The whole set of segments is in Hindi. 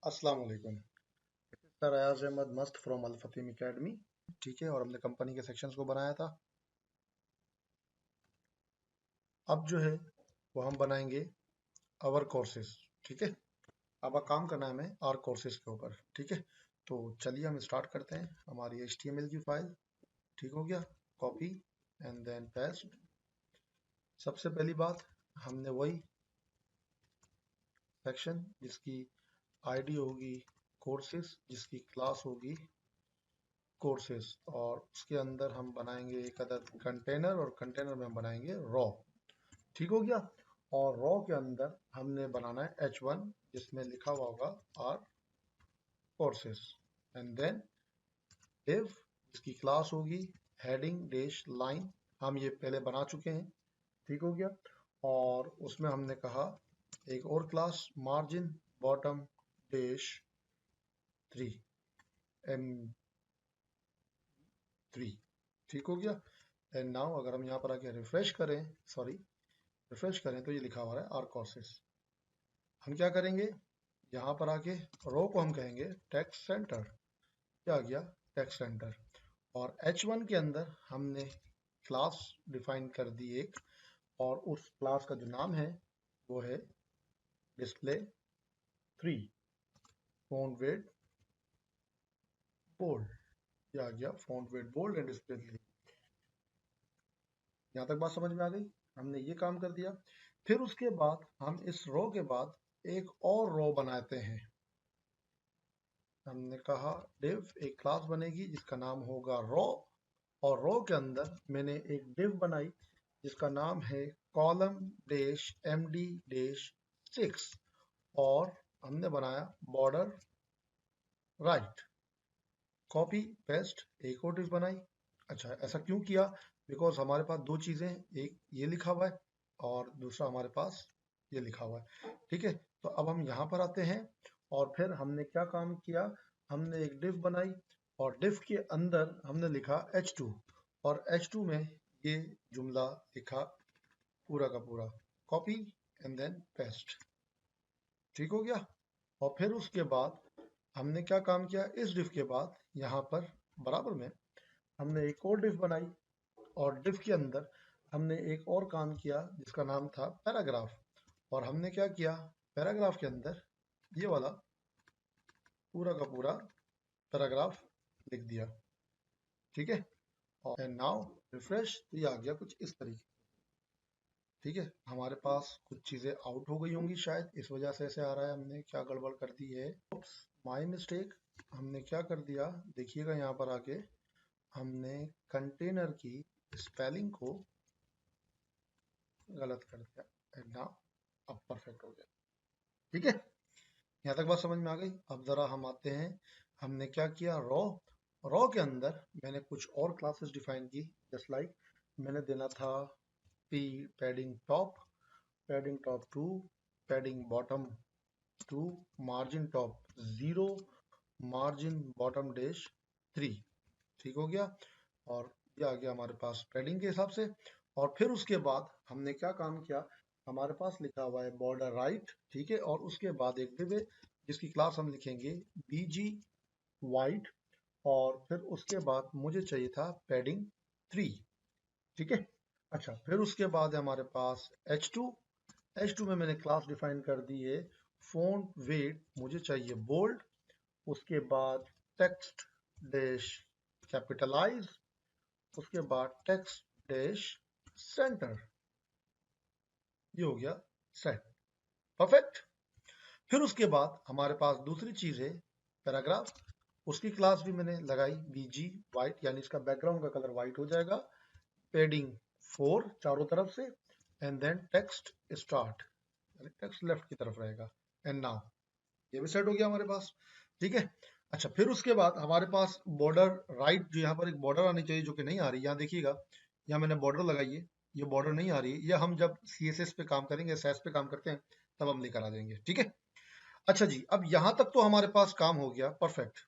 अस्सलाम वालेकुम। सर अयाज अहमद मस्त फ्रॉम अल फतीम एकेडमी। ठीक है, और हमने कंपनी के सेक्शंस को बनाया था। अब जो है वो हम बनाएंगे आवर कोर्सेज। ठीक है, अब काम करना है हमें आर कोर्सेज के ऊपर। ठीक है, तो चलिए हम स्टार्ट करते हैं। हमारी HTML की फाइल ठीक हो गया, कॉपी एंड देन पेस्ट। सबसे पहली बात, हमने वही सेक्शन जिसकी आईडी होगी कोर्सेज, जिसकी क्लास होगी कोर्सेज, और उसके अंदर हम बनाएंगे एक अदद कंटेनर, और कंटेनर में हम बनाएंगे रॉ। ठीक हो गया। और रॉ के अंदर हमने बनाना है H1 जिसमें लिखा हुआ होगा our courses, and then div जिसकी क्लास होगी हेडिंग डैश लाइन। हम ये पहले बना चुके हैं। ठीक हो गया। और उसमें हमने कहा एक और class margin bottom dash 3 M3। ठीक हो गया। एंड नाउ अगर हम यहाँ पर आके रिफ्रेश करें, तो ये लिखा हुआ है आर कोर्सेज। हम क्या करेंगे, यहाँ पर आके रो को हम कहेंगे टेक्स्ट सेंटर। क्या आ गया, टेक्स्ट सेंटर। और H1 के अंदर हमने क्लास डिफाइन कर दी एक, और उस क्लास का जो नाम है वो है डिस्प्ले 3 फॉन्ट वेट बोल्ड। क्या आ गया, font weight bold and display 3। यहाँ तक बात समझ में आ गई। हमने ये काम कर दिया। फिर उसके बाद हम इस रो के बाद एक और रो बनाते हैं। हमने कहा div एक क्लास बनेगी जिसका नाम होगा रो, और रो के अंदर मैंने एक div बनाई जिसका नाम है कॉलम डैश MD डैश 6, और हमने बनाया बॉर्डर राइट। कॉपी पेस्ट एक और div बनाई। अच्छा, ऐसा क्यों किया, बिकॉज हमारे पास दो चीजें, एक ये लिखा हुआ है और दूसरा हमारे पास ये लिखा हुआ है। ठीक है, तो अब हम यहाँ पर आते हैं, और फिर हमने क्या काम किया, हमने एक div बनाई, और div के अंदर हमने लिखा H2, और H2 में ये जुमला लिखा पूरा का पूरा। Copy and then paste. ठीक हो गया। और फिर उसके बाद हमने क्या काम किया, इस div के बाद यहाँ पर बराबर में हमने एक और div बनाई, और div के अंदर हमने एक और काम किया जिसका नाम था पैराग्राफ। और हमने क्या किया, पैराग्राफ के अंदर ये वाला पूरा का पूरा पैराग्राफ लिख दिया। ठीक है, और नाउ रिफ्रेश, तो ये आ गया कुछ इस तरीके। ठीक है, हमारे पास कुछ चीजें आउट हो गई होंगी शायद, इस वजह से ऐसे आ रहा है। हमने क्या गड़बड़ कर दी है, माय मिस्टेक। हमने क्या कर दिया, देखिएगा यहाँ पर आके हमने कंटेनर की स्पेलिंग को गलत कर दिया, एंड नाउ अब परफेक्ट हो गया। ठीक है, यहाँ तक बात समझ में आ गई। अब जरा हम आते हैं, हमने क्या किया, रॉ के अंदर मैंने कुछ और क्लासेस डिफाइन की। जस्ट लाइक मैंने देना था padding top 2, padding bottom 2, margin top 0, margin bottom dash 3। ठीक हो गया। और ये आ गया हमारे पास पैडिंग के हिसाब से। और फिर उसके बाद हमने क्या काम किया, हमारे पास लिखा हुआ है बॉर्डर राइट। ठीक है, और उसके बाद एक div है जिसकी क्लास हम लिखेंगे BG वाइट, और फिर उसके बाद मुझे चाहिए था पैडिंग 3। ठीक है, अच्छा, फिर उसके बाद है हमारे पास H2 में मैंने क्लास डिफाइन कर दी है फॉन्ट वेट, मुझे चाहिए बोल्ड। उसके बाद टेक्स्ट डैश कैपिटलाइज, उसके बाद टेक्स्ट डैश सेंटर। ये हो गया सेट, परफेक्ट। फिर उसके बाद हमारे पास दूसरी चीज है पैराग्राफ। उसकी क्लास भी मैंने लगाई BG वाइट, यानी इसका बैकग्राउंड का कलर वाइट हो जाएगा। पैडिंग 4 चारों तरफ से, and then text start, text left की तरफ रहेगा। एंड नाउ ये भी सेट हो गया हमारे पास। ठीक है, अच्छा, फिर उसके बाद हमारे पास बॉर्डर राइट, जो यहाँ पर एक बॉर्डर आनी चाहिए जो कि नहीं आ रही। यहाँ देखिएगा, यहाँ मैंने बॉर्डर लगाई है, ये बॉर्डर नहीं आ रही है। यह हम जब CSS पे काम करेंगे, SAS पे काम करते हैं, तब हम लेकर आ जाएंगे। ठीक है, अच्छा जी, अब यहाँ तक तो हमारे पास काम हो गया, परफेक्ट।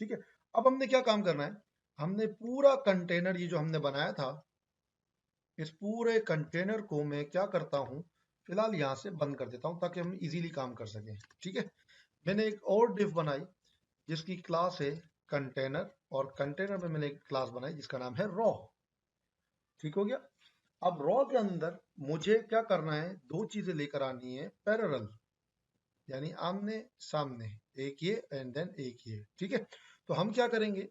ठीक है, अब हमने क्या काम करना है, हमने पूरा कंटेनर ये जो हमने बनाया था, इस पूरे कंटेनर को मैं क्या करता हूँ, फिलहाल यहाँ से बंद कर देता हूँ ताकि हम इजीली काम कर सकें। ठीक है, मैंने एक और डिव बनाई जिसकी क्लास है कंटेनर, और कंटेनर में मैंने एक क्लास बनाई जिसका नाम है रॉ। ठीक हो गया। अब रॉ के अंदर मुझे क्या करना है, दो चीजें लेकर आनी है पैरेलल, यानी आमने सामने, एक ये एंड देन एक ये। ठीक है, तो हम क्या करेंगे,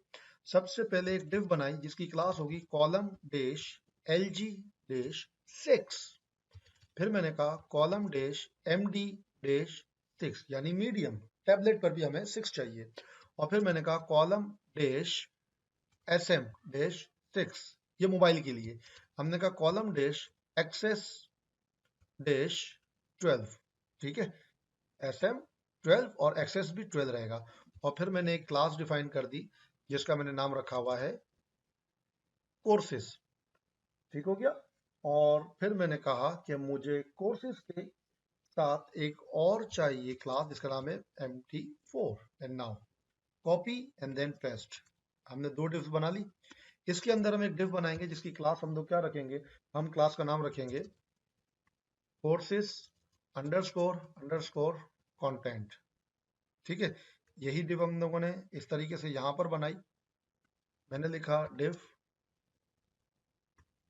सबसे पहले एक डिव बनाई जिसकी क्लास होगी कॉलम डैश LG डैश 6। फिर मैंने कहा कॉलम डैश MD डैश 6, यानी मीडियम, टैबलेट पर भी हमें 6 चाहिए। और फिर मैंने कहा कॉलम डैश SM डैश 6, ये मोबाइल के लिए। हमने कहा कॉलम डैश एक्सेस डैश 12। ठीक है, SM 12 और एक्सेस भी 12 रहेगा। और फिर मैंने एक क्लास डिफाइन कर दी जिसका मैंने नाम रखा हुआ है कोर्सेस। ठीक हो गया। और फिर मैंने कहा कि मुझे कोर्सेस के साथ एक और चाहिए क्लास जिसका नाम है MT4। And now copy and then paste. हमने दो डिव्स बना ली। इसके अंदर हम एक डिव बनाएंगे जिसकी क्लास हम लोग क्या रखेंगे, हम क्लास का नाम रखेंगे कोर्सेस अंडरस्कोर अंडरस्कोर कंटेंट। ठीक है, यही डिव हम लोगों ने इस तरीके से यहां पर बनाई। मैंने लिखा div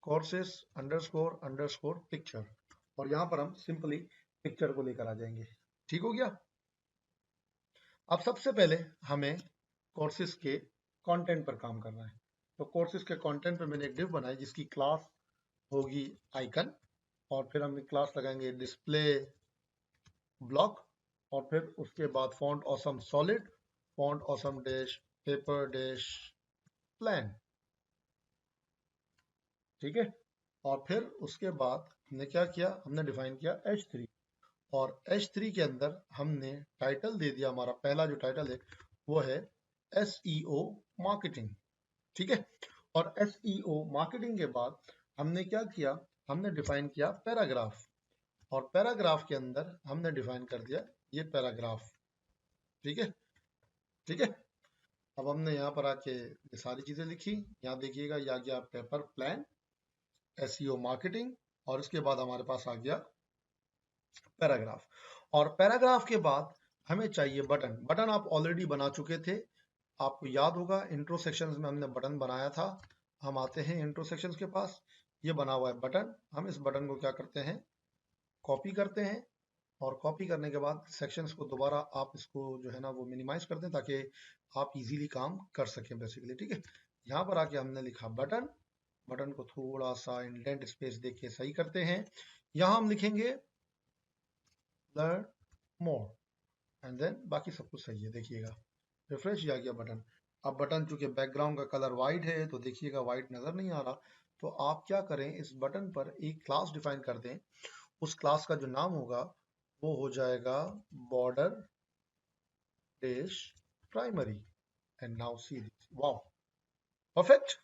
courses underscore underscore picture, और यहां पर हम सिंपली पिक्चर को लेकर आ जाएंगे। ठीक हो गया। अब सबसे पहले हमें कोर्सेज के कंटेंट पर काम करना है। तो कोर्सेज के कंटेंट पर मैंने एक डिव बनाई जिसकी क्लास होगी आइकन, और फिर हम क्लास लगाएंगे डिस्प्ले ब्लॉक, और फिर उसके बाद font awesome solid, font awesome dash paper dash plan. ठीक है, और फिर उसके बाद हमने क्या किया, हमने डिफाइन किया H3, और H3 के अंदर हमने टाइटल दे दिया, हमारा पहला जो टाइटल है वो है SEO मार्केटिंग। ठीक है, और SEO मार्केटिंग के बाद हमने क्या किया, हमने डिफाइन किया पैराग्राफ, और पैराग्राफ के अंदर हमने डिफाइन कर दिया ये पैराग्राफ। ठीक है, ठीक है। अब हमने यहाँ पर आके ये सारी चीजें लिखी। यहाँ देखिएगा, ये आ गया पेपर प्लान, SEO मार्केटिंग, और इसके बाद हमारे पास आ गया पैराग्राफ। और पैराग्राफ के बाद हमें चाहिए बटन। बटन आप ऑलरेडी बना चुके थे, आपको याद होगा इंट्रो सेक्शंस में हमने बटन बनाया था। हम आते हैं इंट्रो सेक्शंस के पास, ये बना हुआ है बटन। हम इस बटन को क्या करते हैं, कॉपी करते हैं, और कॉपी करने के बाद सेक्शंस को दोबारा आप इसको जो है ना वो मिनिमाइज कर दें ताकि आप इजीली काम कर सकें बेसिकली। ठीक है, यहाँ पर आके हमने लिखा बटन, बटन को थोड़ा सा इंडेंट स्पेस देके सही करते हैं। यहाँ हम लिखेंगे लर्न मोर एंड देन बाकी सब कुछ सही है। देखिएगा रिफ्रेश आ गया बटन। अब बटन चूंकि बैकग्राउंड का कलर वाइट है तो देखिएगा वाइट नजर नहीं आ रहा। तो आप क्या करें, इस बटन पर एक क्लास डिफाइन कर दें। उस क्लास का जो नाम होगा वो हो जाएगा border dash primary. And now see this, wow, perfect.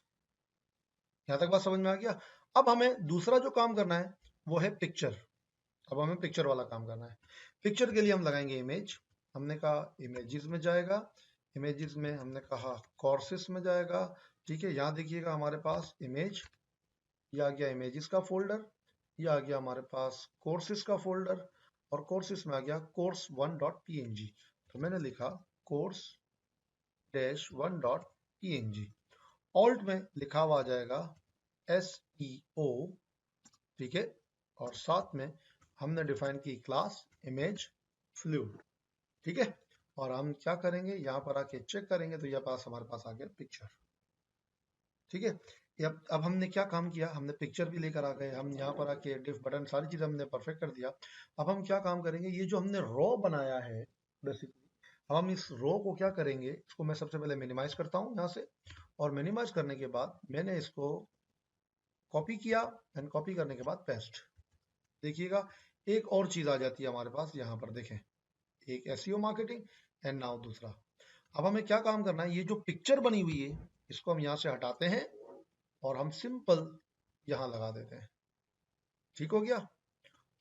यहां तक बात समझ में आ गया। अब हमें दूसरा जो काम करना है वो है पिक्चर। अब हमें पिक्चर वाला काम करना है। पिक्चर के लिए हम लगाएंगे इमेज। हमने कहा इमेजेस में जाएगा, इमेजेस में हमने कहा कोर्सेस में जाएगा। ठीक है, यहाँ देखिएगा हमारे पास इमेज, ये आ गया इमेजेस का फोल्डर, ये आ गया हमारे पास कोर्सेस का फोल्डर, और कोर्सेस में आ गया course1.png। तो मैंने लिखा course-1.png। ऑल्ट में लिखा हुआ आ जाएगा SEO। ठीक है, और साथ में हमने डिफाइन की क्लास इमेज फ्लूइड। ठीक है, और हम क्या करेंगे, यहाँ पर आके चेक करेंगे तो यह पास हमारे पास आ गया पिक्चर। ठीक है, अब हमने क्या काम किया, हमने पिक्चर भी लेकर आ गए, हम यहाँ पर आके डिफ बटन सारी चीजें हमने परफेक्ट कर दिया। अब हम क्या काम करेंगे, ये जो हमने रॉ बनाया है बेसिकली, अब हम इस रॉ को क्या करेंगे, इसको मैं सबसे पहले मिनिमाइज करता हूँ यहाँ से, और मिनिमाइज करने के बाद मैंने इसको कॉपी किया, एंड कॉपी करने के बाद पेस्ट। देखिएगा एक और चीज आ जाती है हमारे पास, यहाँ पर देखें, एक एसईओ मार्केटिंग एंड नाउ दूसरा। अब हमें क्या काम करना है, ये जो पिक्चर बनी हुई है इसको हम यहाँ से हटाते हैं और हम सिंपल यहाँ लगा देते हैं। ठीक हो गया।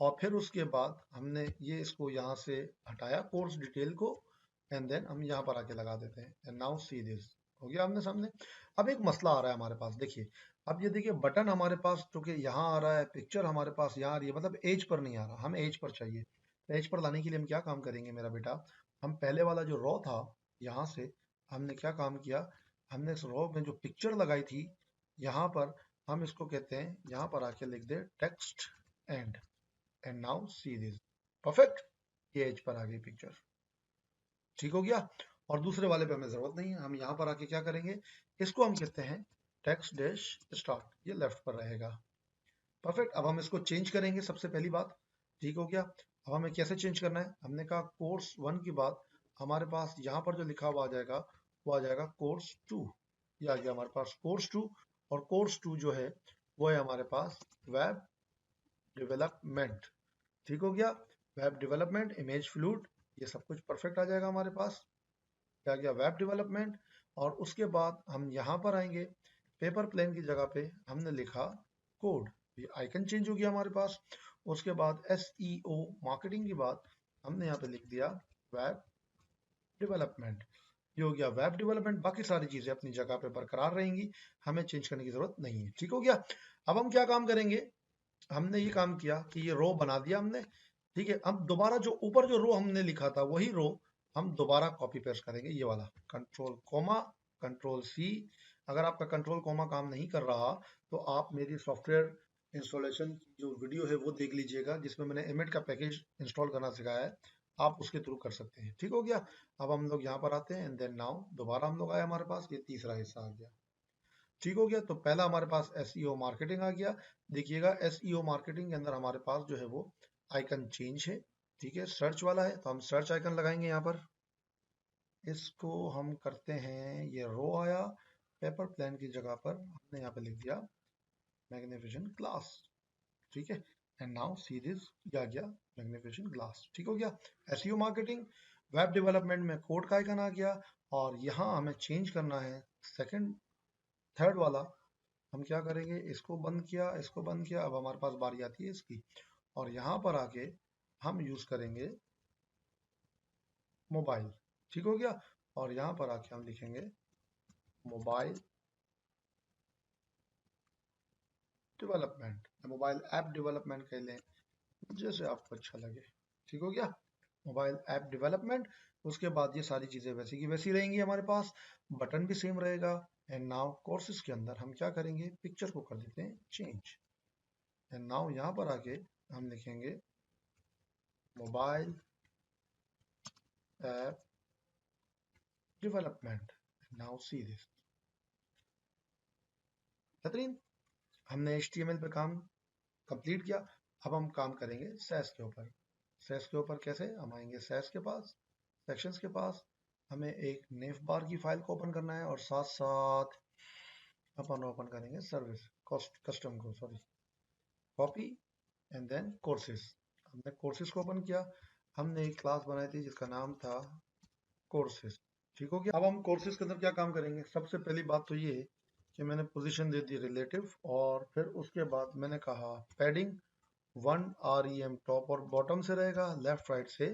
और फिर उसके बाद हमने ये इसको यहाँ से हटाया कोर्स डिटेल को, एंड देन हम यहाँ पर आके लगा देते हैं। एंड नाउ सी दिस, हो गया हमने सामने। अब एक मसला आ रहा है हमारे पास, देखिए अब ये देखिए बटन हमारे पास चूंकि यहाँ आ रहा है, पिक्चर हमारे पास यहाँ आ रही है, मतलब एज पर नहीं आ रहा, हमें एज पर चाहिए। तो एज पर लाने के लिए हम क्या काम करेंगे मेरा बेटा, हम पहले वाला जो रो था, यहाँ से हमने क्या काम किया, हमने इस रो में जो पिक्चर लगाई थी, यहाँ पर हम इसको कहते हैं, यहाँ पर आके लिख दे text and now see this. Perfect, ये एज पर आ गई पिक्चर। ठीक हो गया। और दूसरे वाले पे हमें जरूरत नहीं है, हम यहाँ पर आके क्या करेंगे, इसको हम कहते हैं टेक्स्ट डैश स्टार्ट, ये लेफ्ट पर रहेगा। परफेक्ट। अब हम इसको चेंज करेंगे सबसे पहली बात। ठीक हो गया। अब हमें कैसे चेंज करना है, हमने कहा कोर्स 1 की बाद हमारे पास यहाँ पर जो लिखा हुआ आ जाएगा वो आ जाएगा कोर्स 2। ये आ गया हमारे पास कोर्स 2। और कोर्स 2 जो है वो है हमारे पास वेब डेवलपमेंट। ठीक हो गया। वेब डेवलपमेंट, इमेज फ्लूइड, ये सब कुछ परफेक्ट आ जाएगा हमारे पास। क्या गया, वेब डेवलपमेंट। और उसके बाद हम यहाँ पर आएंगे, पेपर प्लेन की जगह पे हमने लिखा कोड, ये आइकन चेंज हो गया हमारे पास। उसके बाद SEO मार्केटिंग की बात हमने यहाँ पे लिख दिया वेब डेवलपमेंट। ये हो गया वेब डेवलपमेंट। बाकी सारी चीजें अपनी जगह पे बरकरार रहेंगी, हमें चेंज करने की जरूरत नहीं है। ठीक हो गया। अब हम क्या काम करेंगे, हमने ये काम किया कि ये रो बना दिया हमने। ठीक है। अब दोबारा जो ऊपर जो रो हमने लिखा था वही रो हम दोबारा कॉपी पेस्ट करेंगे, ये वाला कंट्रोल कोमा कंट्रोल सी। अगर आपका कंट्रोल कोमा काम नहीं कर रहा तो आप मेरी सॉफ्टवेयर इंस्टॉलेशन की जो वीडियो है वो देख लीजिएगा, जिसमें मैंने एमिट का पैकेज इंस्टॉल करना सिखाया है, आप उसके थ्रू कर सकते हैं। ठीक हो गया। अब हम लोग यहाँ पर आते हैं एंड देन नाउ दोबारा हम लोग आए, हमारे पास ये तीसरा हिस्सा आ गया। ठीक हो गया। तो पहला हमारे पास SEO मार्केटिंग आ गया। देखिएगा SEO मार्केटिंग के अंदर हमारे पास जो है वो आइकन चेंज है। ठीक है, सर्च वाला है तो हम सर्च आइकन लगाएंगे यहाँ पर। इसको हम करते हैं, ये रो आया, पेपर प्लेन की जगह पर हमने यहाँ पे लिख दिया मैग्निफिकेशन ग्लास। ठीक है। एंड नाउ सी दिस, आ गया मैग्निफिकेशन ग्लास। ठीक हो गया। SEO मार्केटिंग, वेब डेवलपमेंट में कोड का आइकन आ गया। और यहाँ हमें चेंज करना है सेकंड थर्ड वाला, हम क्या करेंगे, इसको बंद किया, इसको बंद किया। अब हमारे पास बारी आती है इसकी, और यहाँ पर आके हम यूज करेंगे मोबाइल। ठीक हो गया। और यहाँ पर आके हम लिखेंगे mobile development, mobile app development कह लें, जैसे आपको अच्छा लगे। ठीक हो गया, मोबाइल ऐप डेवलपमेंट। उसके बाद ये सारी चीजें वैसी की वैसी रहेंगी हमारे पास, बटन भी सेम रहेगा। एंड नाउ कोर्सेज के अंदर हम क्या करेंगे, पिक्चर को कर देते हैं चेंज। एंड नाउ यहाँ पर आके हम लिखेंगे mobile app development. Now see this. बेहतरीन, हमने HTML पे काम कंप्लीट किया। अब हम काम करेंगे सैस के ऊपर। सैस के ऊपर कैसे, हम आएंगे सैस के पास, सेक्शंस के पास, हमें एक नेव बार की फाइल को ओपन करना है और साथ साथ अपन ओपन करेंगे सर्विस कस्टम को, sorry, copy and then courses. हमने कोर्सेज को ओपन किया, हमने एक क्लास बनाई थी जिसका नाम था कोर्सेज। ठीक हो गया। अब हम कोर्सेज के अंदर क्या काम करेंगे, सबसे पहली बात तो ये कि मैंने पोजीशन दे दी रिलेटिव, और फिर उसके बाद मैंने कहा पैडिंग 1 REM टॉप और बॉटम से रहेगा, लेफ्ट राइट से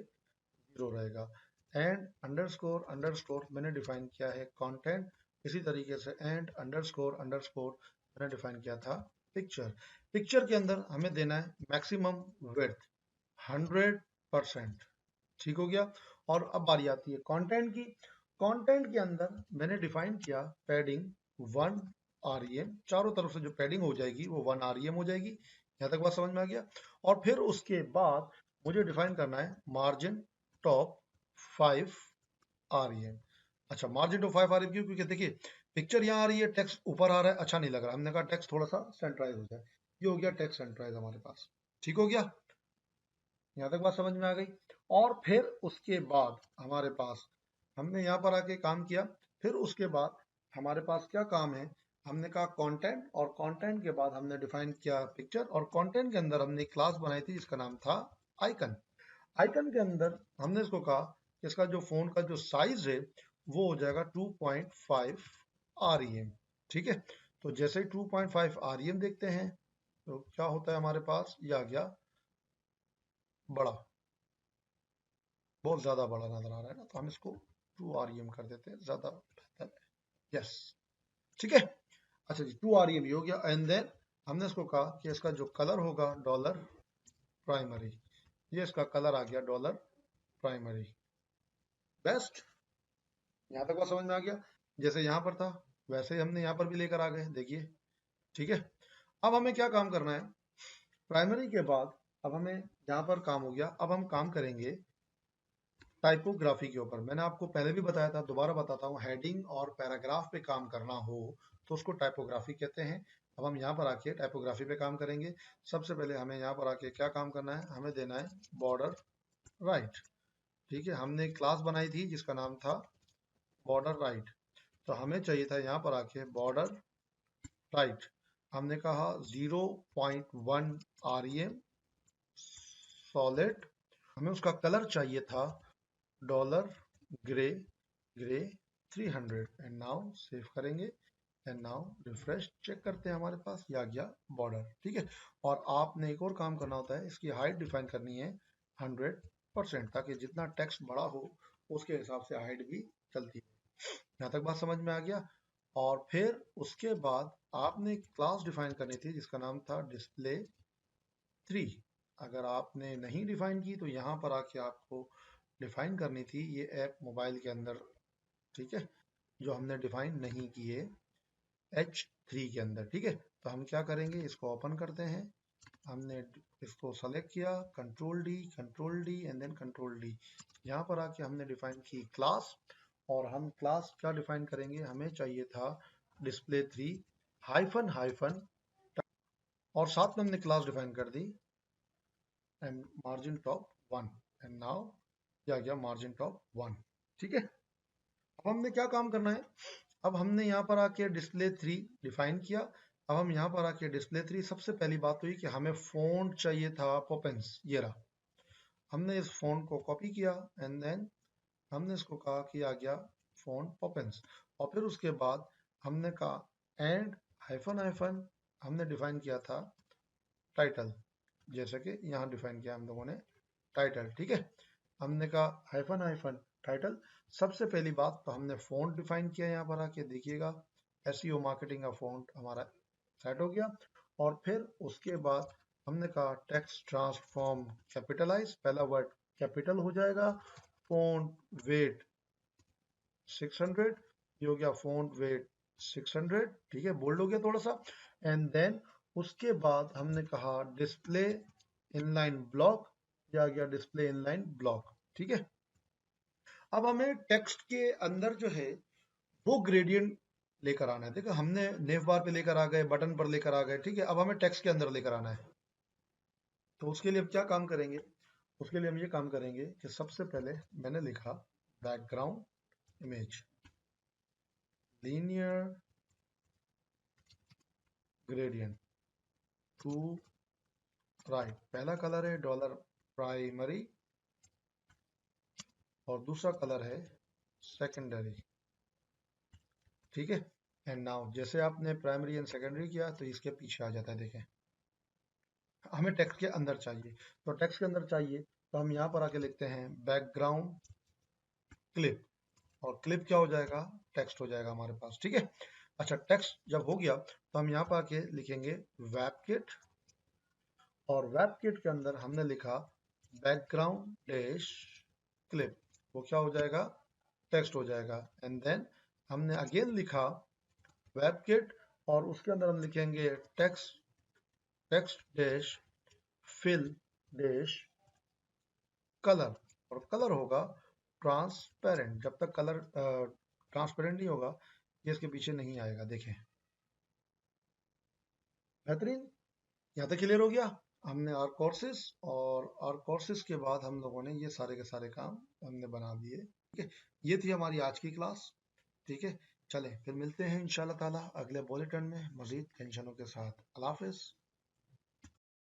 0 रहेगा। एंड अंडरस्कोर अंडरस्कोर मैंने डिफाइन किया है कंटेंट, इसी तरीके से एंड अंडरस्कोर अंडरस्कोर मैंने डिफाइन किया था पिक्चर। पिक्चर के अंदर हमें देना है मैक्सिमम विड्थ 100%। ठीक हो गया। और अब बारी आती है कंटेंट की। कंटेंट के अंदर मैंने डिफाइन किया पैडिंग 1 REM, चारों तरफ से जो पैडिंग हो जाएगी वो 1 REM हो जाएगी। यहाँ तक बात समझ में आ गया। और फिर उसके बाद मुझे डिफाइन करना है मार्जिन टॉप 5 REM। अच्छा, मार्जिन टॉप 5 REM क्यों, क्योंकि देखिए पिक्चर यहाँ आ रही है, टेक्स्ट ऊपर आ रहा है, अच्छा नहीं लग रहा, हमने कहा टेक्स्ट थोड़ा सा सेंट्राइज हो जाए। ये हो गया टेक्स्ट सेंट्राइज हमारे पास। ठीक हो गया, यहाँ तक बात समझ में आ गई। और फिर उसके बाद हमारे पास, हमने यहाँ पर आके काम किया, फिर उसके बाद हमारे पास क्या काम है, हमने कहा कंटेंट, और कंटेंट के बाद हमने डिफाइन किया पिक्चर, और कंटेंट के अंदर हमने एक क्लास बनाई थी जिसका नाम था आइकन। आइकन के अंदर हमने इसको कहा कि इसका जो फोन का जो साइज है वो हो जाएगा 2.5 REM। ठीक है। तो जैसे ही 2.5 REM देखते हैं तो क्या होता है हमारे पास, ये आ गया बड़ा, बहुत ज्यादा बड़ा नजर आ रहा है ना, तो हम इसको 2 REM कर देते हैं, ज्यादा बेहतर है। यस, ठीक है। अच्छा जी, 2 REM हो गया। एंड देन हमने इसको कहा कि इसका जो कलर होगा डॉलर प्राइमरी, ये इसका कलर आ गया डॉलर प्राइमरी। बेस्ट। यहाँ तक बात समझ में आ गया? जैसे यहाँ पर था वैसे ही हमने यहाँ पर भी लेकर आ गए, देखिए। ठीक है, अब हमें क्या काम करना है? प्राइमरी के बाद अब हमें यहाँ पर काम हो गया, अब हम काम करेंगे टाइपोग्राफी के ऊपर। मैंने आपको पहले भी बताया था, दोबारा बताता हूँ, हेडिंग और पैराग्राफ पे काम करना हो तो उसको टाइपोग्राफी कहते हैं। अब हम यहाँ पर आके टाइपोग्राफी पे काम करेंगे। सबसे पहले हमें यहाँ पर आके क्या काम करना है? हमें देना है बॉर्डर राइट। ठीक है, हमने एक क्लास बनाई थी जिसका नाम था बॉर्डर राइट, तो हमें चाहिए था यहाँ पर आके बॉर्डर राइट। हमने कहा 0.1 REM सॉलिड। हमें उसका कलर चाहिए था dollar grey, grey 300। And now save करेंगे एंड नाउ रिफ्रेश चेक करते हैं, हमारे पास ये आ गया बॉर्डर। ठीक है, और आपने एक और काम करना होता है, इसकी हाइट डिफाइन करनी है 100%, ताकि जितना टेक्स्ट बड़ा हो उसके हिसाब से हाइट भी चलती है। यहाँ तक बात समझ में आ गया? और फिर उसके बाद आपने क्लास डिफाइन करनी थी जिसका नाम था डिस्प्ले 3। अगर आपने नहीं डिफाइन की तो यहाँ पर आके आपको डिफाइन करनी थी ये ऐप मोबाइल के अंदर। ठीक है, जो हमने डिफाइन नहीं की है H3 के अंदर। ठीक है, तो हम क्या करेंगे, इसको ओपन करते हैं। हमने इसको सेलेक्ट किया, control D and then control D. यहाँ पर आके हमने डिफाइन की क्लास, और हम क्लास क्या डिफाइन करेंगे? हमें चाहिए था डिस्प्ले 3 हाइफन हाइफन, और साथ में हमने क्लास डिफाइन कर दी and margin top 1। And now क्या गया मार्जिन टॉप 1। ठीक है, अब हमने क्या काम करना है? अब हमने यहाँ पर आके डिस्प्ले 3 डिफाइन किया। अब हम यहाँ पर आके डिस्प्ले 3, सबसे पहली बात हुई कि हमें फ़ॉन्ट चाहिए था पोपेंस, ये रहा। हमने इस फ़ॉन्ट को कॉपी किया एंड देन हमने इसको कहा कि आ गया फ़ॉन्ट पोपेंस। और फिर उसके बाद हमने कहा एंड हाइफन हाइफन, हमने डिफाइन किया था टाइटल, जैसे कि यहाँ डिफाइन किया हम लोगों ने टाइटल। ठीक है, हमने कहा हाइफन हाइफन टाइटल। सबसे पहली बात तो हमने फ़ॉन्ट डिफाइन किया, यहाँ पर आके देखिएगा SEO मार्केटिंग का फ़ॉन्ट हमारा सेट हो गया। और फिर उसके बाद हमने कहा टेक्स्ट ट्रांसफॉर्म कैपिटलाइज, पहला वर्ड कैपिटल हो जाएगा। फ़ॉन्ट वेट 600, ये हो गया फ़ॉन्ट वेट 600। ठीक है, बोल्ड हो गया थोड़ा सा। एंड देन उसके बाद हमने कहा डिस्प्ले इनलाइन ब्लॉक, ये आ गया डिस्प्ले इनलाइन ब्लॉक। ठीक है, अब हमें टेक्स्ट के अंदर जो है वो ग्रेडियंट लेकर आना है। देखो, हमने नेव बार पे लेकर आ गए, बटन पर लेकर आ गए। ठीक है, अब हमें टेक्स्ट के अंदर लेकर आना है। तो उसके लिए हम क्या काम करेंगे? उसके लिए हम ये काम करेंगे कि सबसे पहले मैंने लिखा background image linear gradient to right. पहला कलर है डॉलर प्राइमरी और दूसरा कलर है सेकेंडरी। ठीक है, एंड नाउ जैसे आपने प्राइमरी एंड सेकेंडरी किया तो इसके पीछे आ जाता है। देखें, हमें टेक्स्ट के अंदर चाहिए, तो टेक्स्ट के अंदर चाहिए तो हम यहाँ पर आके लिखते हैं बैकग्राउंड क्लिप, और क्लिप क्या हो जाएगा? टेक्स्ट हो जाएगा हमारे पास। ठीक है, अच्छा, टेक्स्ट जब हो गया तो हम यहाँ पर आके लिखेंगे वेबकिट, और वेबकिट के अंदर हमने लिखा बैकग्राउंड डैश क्लिप, वो क्या हो जाएगा? टेक्स्ट हो जाएगा। एंड देन हमने अगेन लिखा वेबकिट, और उसके अंदर हम लिखेंगे text dash fill dash colour, और कलर होगा ट्रांसपेरेंट। जब तक कलर ट्रांसपेरेंट नहीं होगा ये इसके पीछे नहीं आएगा। देखें, बेहतरीन। यहाँ तक क्लियर हो गया? हमने आर कोर्सेज, और आर कोर्सेज के बाद हम लोगों ने ये सारे के सारे काम हमने बना दिए। ठीक है, ये थी हमारी आज की क्लास। ठीक है, चलें फिर मिलते हैं इंशाल्लाह ताला अगले बुलेटिन में मजीद टेंशनों के साथ। अल्लाह हाफिज।